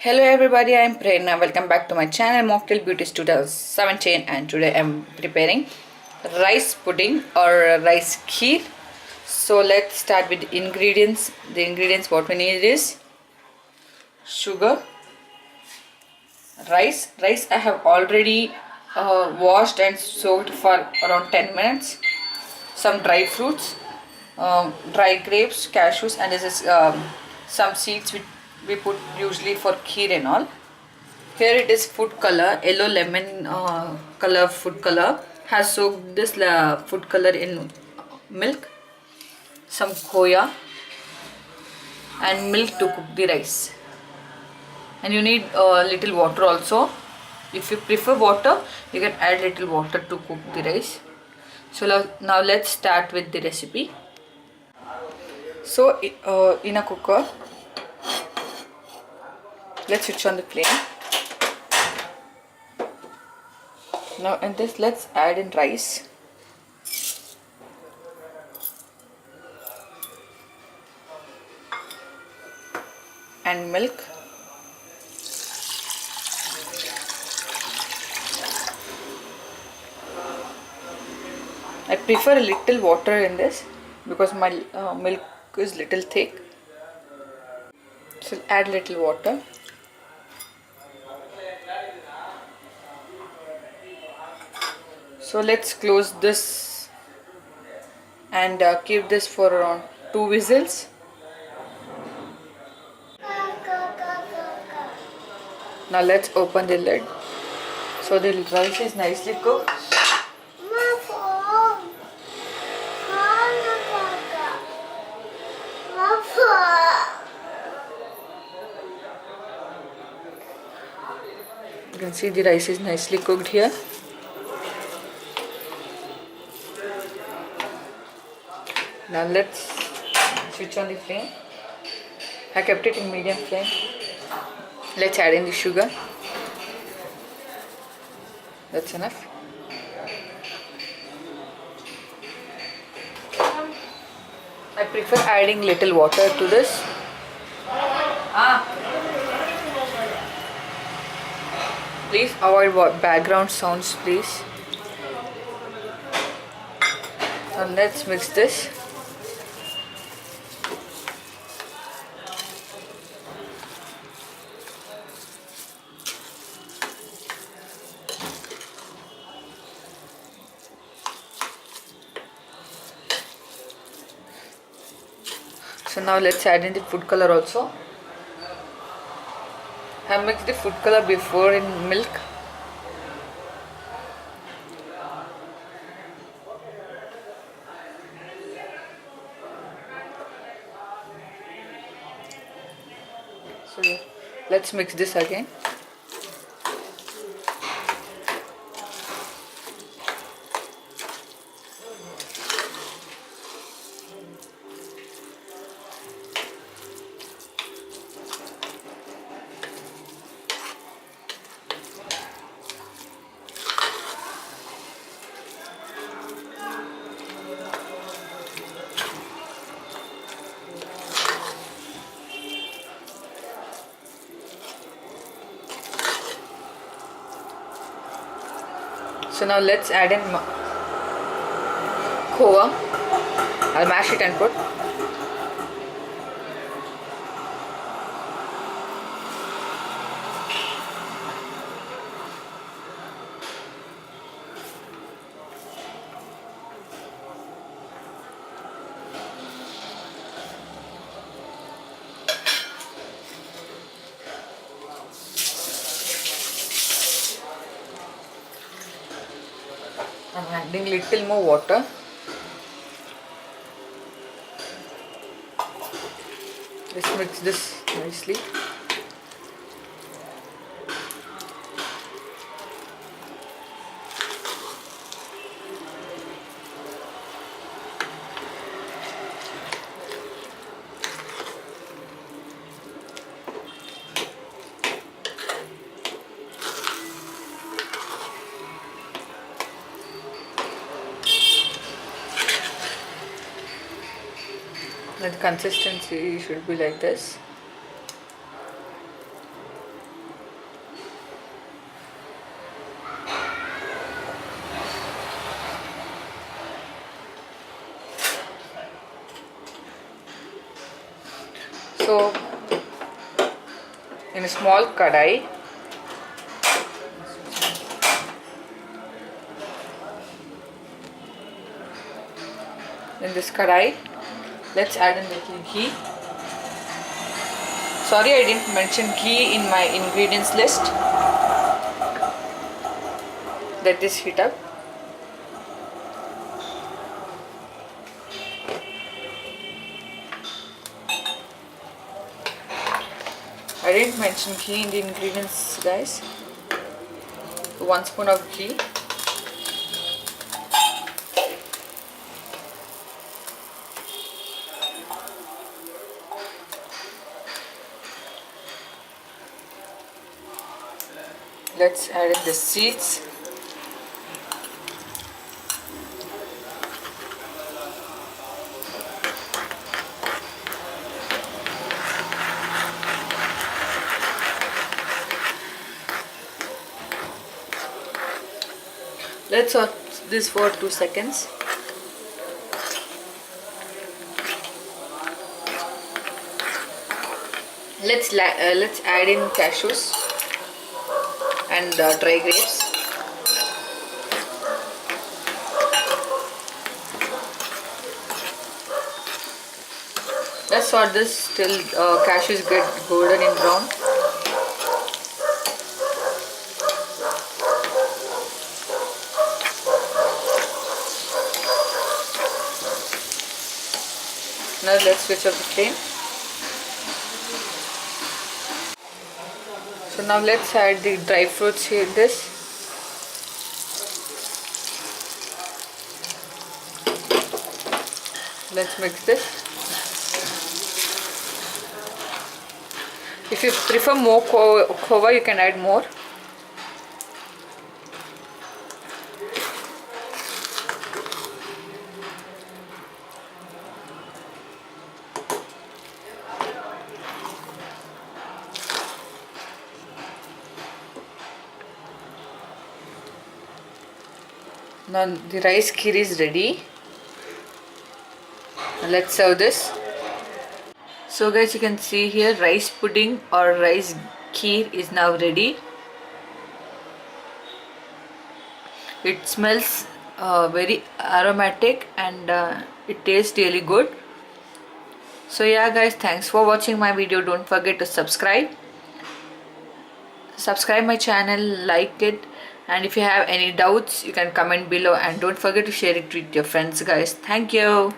Hello everybody, I am Prerna. Welcome back to my channel Mocktail Beauties 2017, and today I am preparing rice pudding or rice kheer. So let's start with the ingredients. The ingredients what we need is sugar, rice. Rice I have already washed and soaked for around 10 minutes. Some dry fruits, dry grapes, cashews, and this is some seeds which we put usually for kheer and all. Here it is food color, yellow lemon color food color. Has soaked this food color in milk, some khoya and milk to cook the rice. And you need little water also. If you prefer water, you can add little water to cook the rice. So now let's start with the recipe. So in a cooker, let's switch on the flame. Now in this, let's add in rice. And milk. I prefer a little water in this because my milk is little thick. So add little water. So let's close this and keep this for around 2 whistles. Now let's open the lid. So the rice is nicely cooked. You can see the rice is nicely cooked here. Now let's switch on the flame. I kept it in medium flame. Let's add in the sugar. That's enough. I prefer adding little water to this. Please avoid background sounds, please. Now let's mix this. So now let's add in the food color also. I mixed the food color before in milk. So let's mix this again. So now let's add in khova. I'll mash it and put. I'm adding little more water. Let's mix this nicely. The consistency should be like this. in a small kadai. In this kadai, let's add a little ghee. Sorry, I didn't mention ghee in my ingredients list. Let this heat up. I didn't mention ghee in the ingredients, guys. 1 spoon of ghee. Let's add in the seeds. Let's saute this for 2 seconds. Let's add in cashews and dry grapes. Let's saute this till cashews get golden and brown. Now let's switch off the flame. So now let's add the dry fruits here in this. Let's mix this. If you prefer more khova, you can add more. Now the rice kheer is ready. Now let's serve this. So guys, you can see here rice pudding or rice kheer is now ready. It smells very aromatic and it tastes really good. So yeah guys, thanks for watching my video. Don't forget to subscribe my channel, like it, and if you have any doubts you can comment below, and don't forget to share it with your friends guys. Thank you.